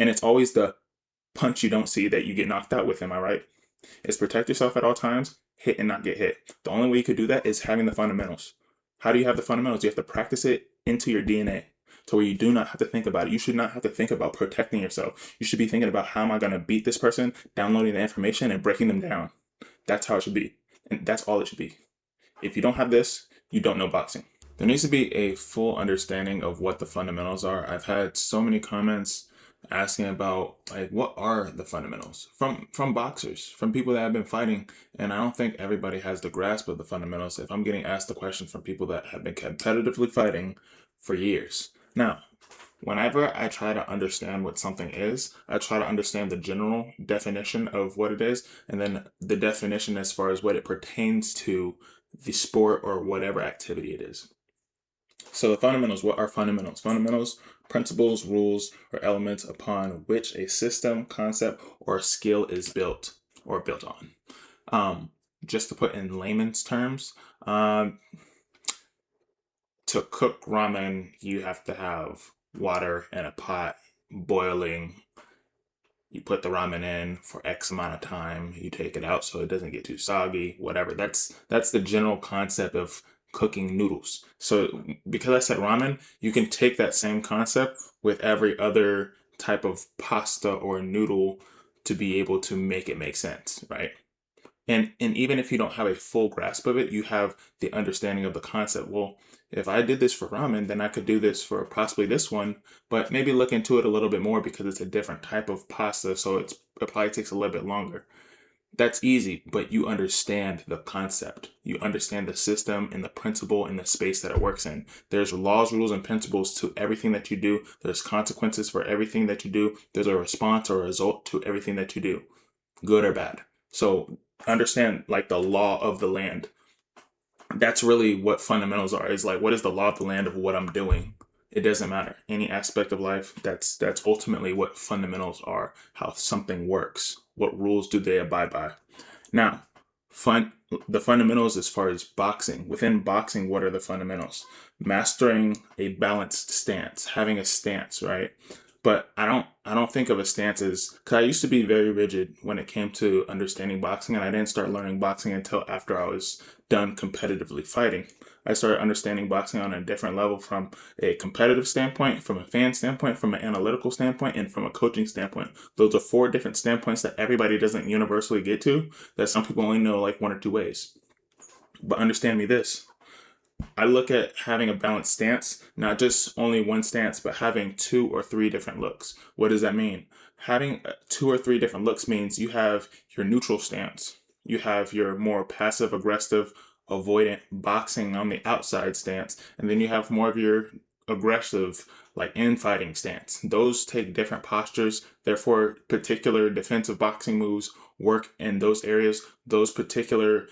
And it's always the punch you don't see that you get knocked out with. Am I right? It's protect yourself at all times, hit and not get hit. The only way you could do that is having the fundamentals. How do you have the fundamentals? You have to practice it into your DNA to where you do not have to think about it. You should not have to think about protecting yourself. You should be thinking about how am I going to beat this person, downloading the information and breaking them down. That's how it should be. And that's all it should be. If you don't have this, you don't know boxing. There needs to be a full understanding of what the fundamentals are. I've had so many comments asking about like what are the fundamentals from boxers, from people that have been fighting, and I don't think everybody has the grasp of the fundamentals. If I'm getting asked the question from people that have been competitively fighting for years. Now, whenever I try to understand what something is, I try to understand the general definition of what it is, and then the definition as far as what it pertains to the sport or whatever activity it is. So the fundamentals, what are fundamentals? Fundamentals, principles, rules, or elements upon which a system, concept, or skill is built or built on. Just to put in layman's terms, to cook ramen, you have to have water in a pot boiling. You put the ramen in for X amount of time. You take it out so it doesn't get too soggy, whatever. That's the general concept of cooking noodles. So because I said ramen, you can take that same concept with every other type of pasta or noodle to be able to make it make sense, right? And even if you don't have a full grasp of it, you have the understanding of the concept. Well, if I did this for ramen, then I could do this for possibly this one, but maybe look into it a little bit more because it's a different type of pasta, so it probably takes a little bit longer. That's easy, but you understand the concept. You understand the system and the principle and the space that it works in. There's laws, rules, and principles to everything that you do. There's consequences for everything that you do. There's a response or a result to everything that you do, good or bad. So understand like the law of the land. That's really what fundamentals are. Is like what is the law of the land of what I'm doing? It doesn't matter. Any aspect of life, that's ultimately what fundamentals are, how something works. What rules do they abide by? Now, the fundamentals as far as boxing. Within boxing, what are the fundamentals? Mastering a balanced stance, having a stance, right? But I don't think of a stance as because I used to be very rigid when it came to understanding boxing, and I didn't start learning boxing until after I was done competitively fighting. I started understanding boxing on a different level from a competitive standpoint, from a fan standpoint, from an analytical standpoint, and from a coaching standpoint. Those are four different standpoints that everybody doesn't universally get to, that some people only know like one or two ways. But understand me this. I look at having a balanced stance, not just only one stance, but having two or three different looks. What does that mean? Having two or three different looks means you have your neutral stance, you have your more passive aggressive, avoidant boxing on the outside stance, and then you have more of your aggressive, like infighting stance. Those take different postures, therefore, particular defensive boxing moves work in those areas. Those particular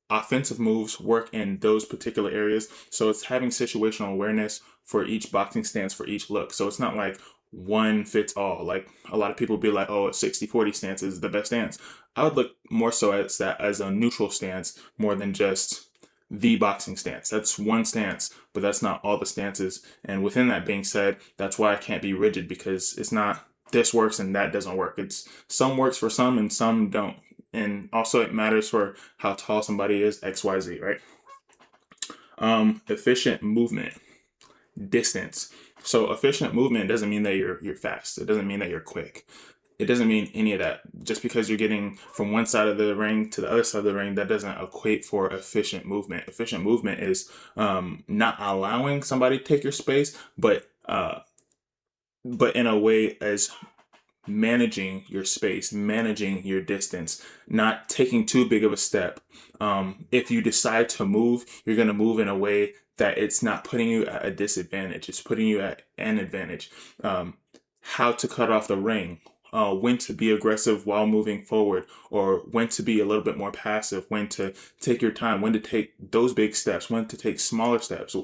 offensive moves work in those particular areas. So it's having situational awareness for each boxing stance for each look. So it's not like one fits all. Like a lot of people be like, oh, a 60-40 stance is the best stance. I would look more so as that as a neutral stance more than just the boxing stance. That's one stance, but that's not all the stances. And within that being said, that's why I can't be rigid because it's not this works and that doesn't work. It's some works for some and some don't. And also it matters for how tall somebody is, XYZ, right? Efficient movement, distance. So efficient movement doesn't mean that you're fast. It doesn't mean that you're quick. It doesn't mean any of that. Just because you're getting from one side of the ring to the other side of the ring, that doesn't equate for efficient movement. Efficient movement is not allowing somebody to take your space, but in a way as managing your space, managing your distance, not taking too big of a step. If you decide to move, you're going to move in a way that it's not putting you at a disadvantage. It's putting you at an advantage. How to cut off the ring, when to be aggressive while moving forward, or when to be a little bit more passive, when to take your time, when to take those big steps, when to take smaller steps.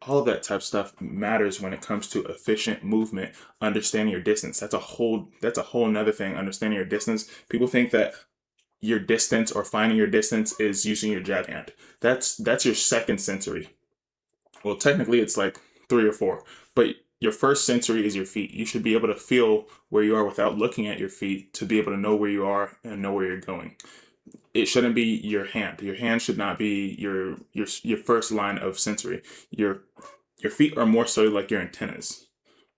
All of that type of stuff matters when it comes to efficient movement, understanding your distance. That's a whole nother thing, understanding your distance. People think that your distance or finding your distance is using your jab hand. That's your second sensory. Well, technically it's like three or four, but your first sensory is your feet. You should be able to feel where you are without looking at your feet to be able to know where you are and know where you're going. It shouldn't be your hand. Your hand should not be your first line of sensory. Your feet are more so like your antennas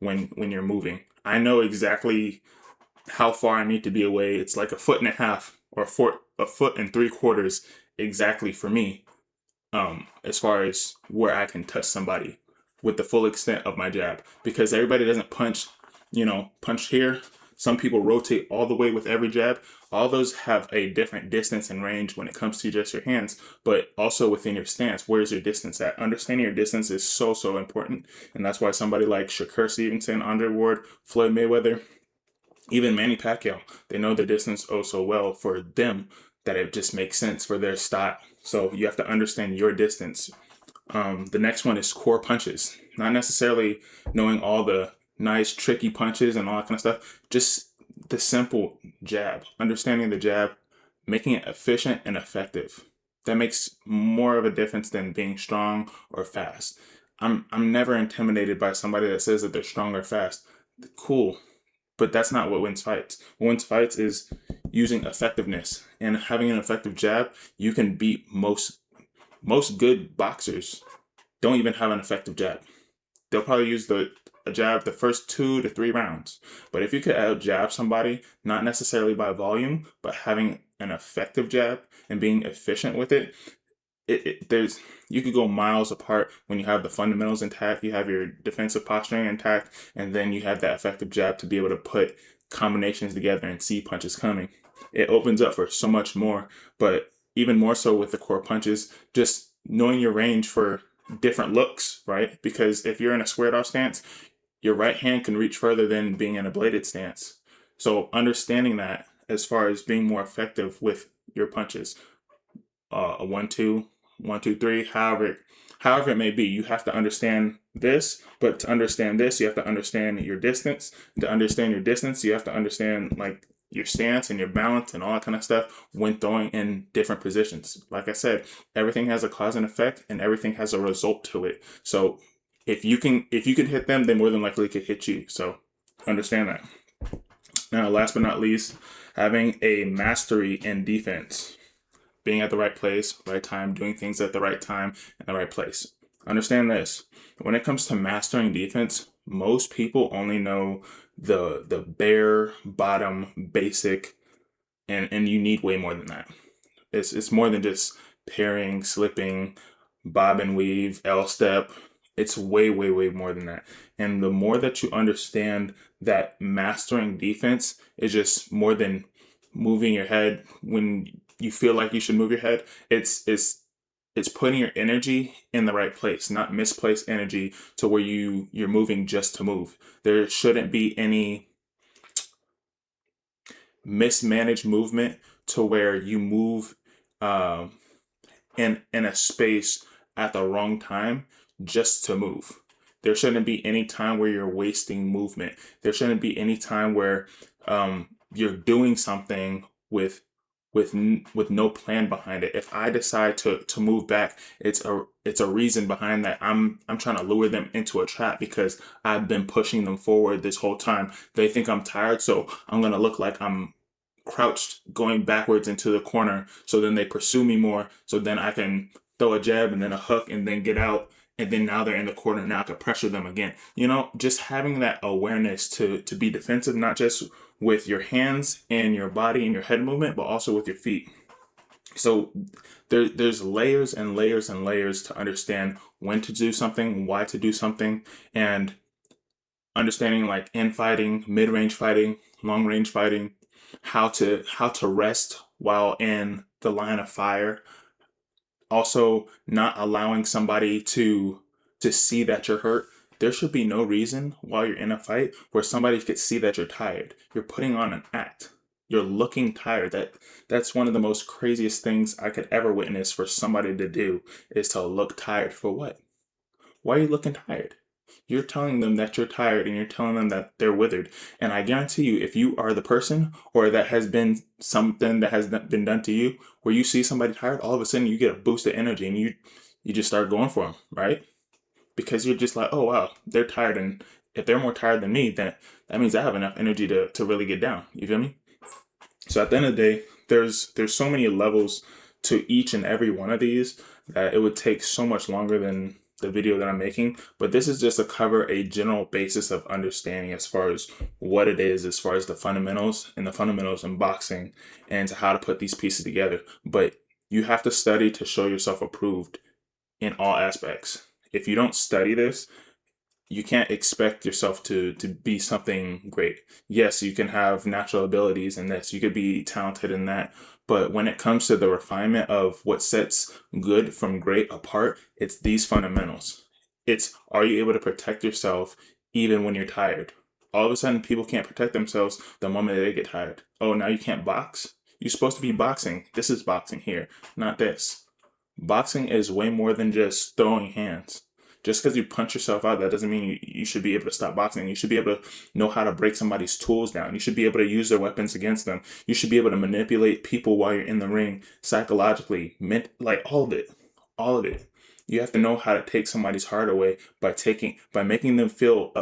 when you're moving. I know exactly how far I need to be away. It's like a foot and a half or a foot and 3/4 exactly for me, as far as where I can touch somebody with the full extent of my jab. Because everybody doesn't punch, punch here. Some people rotate all the way with every jab. All those have a different distance and range when it comes to just your hands, but also within your stance. Where's your distance at? Understanding your distance is so, so important. And that's why somebody like Shakur Stevenson, Andre Ward, Floyd Mayweather, even Manny Pacquiao, they know the distance oh so well for them that it just makes sense for their style. So you have to understand your distance. The next one is core punches. Not necessarily knowing all the nice, tricky punches and all that kind of stuff. Just the simple jab. Understanding the jab, making it efficient and effective. That makes more of a difference than being strong or fast. I'm never intimidated by somebody that says that they're strong or fast. Cool. But that's not what wins fights. What wins fights is using effectiveness and having an effective jab. You can beat most good boxers don't even have an effective jab. They'll probably use a jab the first 2 to 3 rounds. But if you could out jab somebody, not necessarily by volume, but having an effective jab and being efficient with it, there's you could go miles apart when you have the fundamentals intact, you have your defensive posturing intact, and then you have that effective jab to be able to put combinations together and see punches coming. It opens up for so much more, but even more so with the core punches, just knowing your range for different looks, right? Because if you're in a squared off stance, your right hand can reach further than being in a bladed stance. So understanding that as far as being more effective with your punches, a 1-2, 1-2-3, however it may be, you have to understand this. But to understand this, you have to understand your distance. To understand your distance, you have to understand like your stance and your balance and all that kind of stuff when throwing in different positions. Like I said, everything has a cause and effect, and everything has a result to it. So if you can hit them, they more than likely could hit you. So understand that. Now, last but not least, having a mastery in defense. Being at the right place, right time, doing things at the right time and the right place. Understand this. When it comes to mastering defense, most people only know the bare bottom basic, and you need way more than that. It's more than just parrying, slipping, bob and weave, L step. It's way, way, way more than that. And the more that you understand that mastering defense is just more than moving your head when you feel like you should move your head. It's putting your energy in the right place, not misplaced energy to where you're moving just to move. There shouldn't be any mismanaged movement to where you move in a space at the wrong time just to move. There shouldn't be any time where you're wasting movement. There shouldn't be any time where you're doing something with no plan behind it. If I decide to move back, it's a reason behind that. I'm trying to lure them into a trap because I've been pushing them forward this whole time. They think I'm tired, so I'm gonna look like I'm crouched going backwards into the corner, so then they pursue me more, so then I can throw a jab and then a hook and then get out, and then now they're in the corner. Now I can pressure them again. Just having that awareness to be defensive, not just with your hands and your body and your head movement, but also with your feet. So there's layers and layers and layers to understand when to do something, why to do something, and understanding like infighting, mid-range fighting, long-range fighting, how to rest while in the line of fire. Also, not allowing somebody to see that you're hurt. There should be no reason while you're in a fight where somebody could see that you're tired. You're putting on an act. You're looking tired. That's one of the most craziest things I could ever witness for somebody to do, is to look tired. For what? Why are you looking tired? You're telling them that you're tired, and you're telling them that they're withered. And I guarantee you, if you are the person, or that has been something that has been done to you, where you see somebody tired, all of a sudden you get a boost of energy and you just start going for them, right? Because you're just like, oh wow, they're tired, and If they're more tired than me, then that means I have enough energy to really get down. You feel me? So at the end of the day, there's so many levels to each and every one of these that it would take so much longer than the video that I'm making. But this is just to cover a general basis of understanding as far as what it is, as far as the fundamentals and the fundamentals in boxing and how to put these pieces together. But you have to study to show yourself approved in all aspects. If you don't study this, you can't expect yourself to be something great. Yes, you can have natural abilities in this. You could be talented in that. But when it comes to the refinement of what sets good from great apart, it's these fundamentals. It's, are you able to protect yourself even when you're tired? All of a sudden, people can't protect themselves the moment they get tired. Oh, now you can't box? You're supposed to be boxing. This is boxing here, not this. Boxing is way more than just throwing hands. Just because you punch yourself out, that doesn't mean you should be able to stop boxing. You should be able to know how to break somebody's tools down. You should be able to use their weapons against them. You should be able to manipulate people while you're in the ring psychologically, like all of it, all of it. You have to know how to take somebody's heart away by making them feel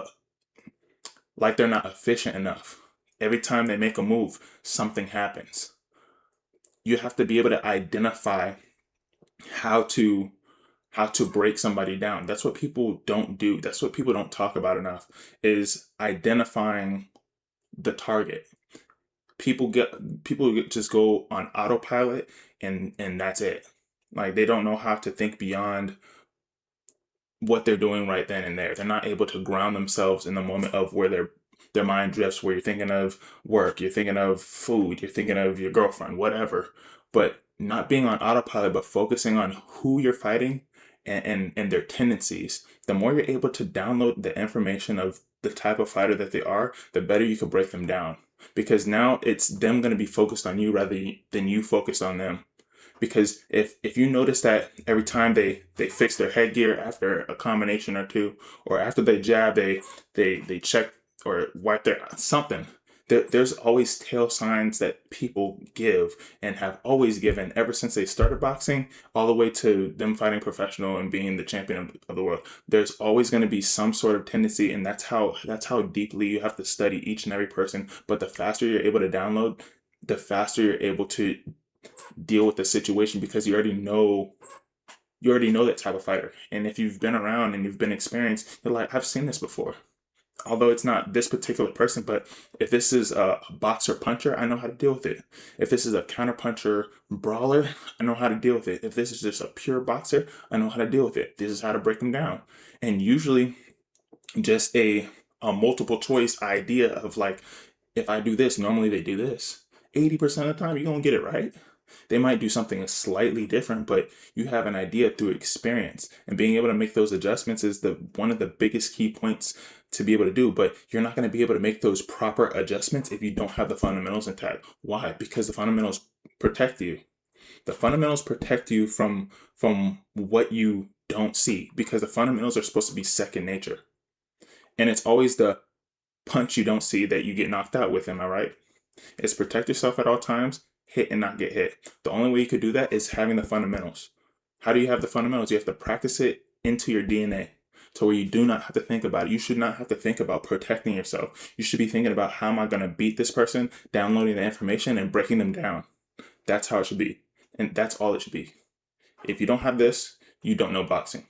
like they're not efficient enough. Every time they make a move, something happens. You have to be able to identify how to break somebody down. That's what people don't do. That's what people don't talk about enough, is identifying the target. People just go on autopilot and that's it. Like, they don't know how to think beyond what they're doing right then and there. They're not able to ground themselves in the moment of where their mind drifts, where you're thinking of work, you're thinking of food, you're thinking of your girlfriend, whatever. But not being on autopilot, but focusing on who you're fighting and their tendencies. The more you're able to download the information of the type of fighter that they are, the better you can break them down. Because now it's them going to be focused on you rather than you focused on them. Because if you notice that every time they fix their headgear after a combination or two, or after they jab, they check or wipe their something. There's always tail signs that people give and have always given ever since they started boxing, all the way to them fighting professional and being the champion of the world. There's always going to be some sort of tendency, and that's how deeply you have to study each and every person. But the faster you're able to download, the faster you're able to deal with the situation, because you already know that type of fighter. And if you've been around and you've been experienced, you're like, I've seen this before. Although it's not this particular person, but if this is a boxer puncher, I know how to deal with it. If this is a counter puncher brawler, I know how to deal with it. If this is just a pure boxer, I know how to deal with it. This is how to break them down. And usually just a multiple choice idea of like, if I do this, normally they do this. 80% of the time, you're going to get it right. They might do something slightly different, but you have an idea through experience, and being able to make those adjustments is one of the biggest key points to be able to do. But you're not going to be able to make those proper adjustments if you don't have the fundamentals intact. Why? Because the fundamentals protect you. The fundamentals protect you from what you don't see, because the fundamentals are supposed to be second nature. And it's always the punch you don't see that you get knocked out with, am I right? It's protect yourself at all times, hit and not get hit. The only way you could do that is having the fundamentals. How do you have the fundamentals? You have to practice it into your DNA to where you do not have to think about it. You should not have to think about protecting yourself. You should be thinking about, how am I going to beat this person, downloading the information and breaking them down. That's how it should be. And that's all it should be. If you don't have this, you don't know boxing.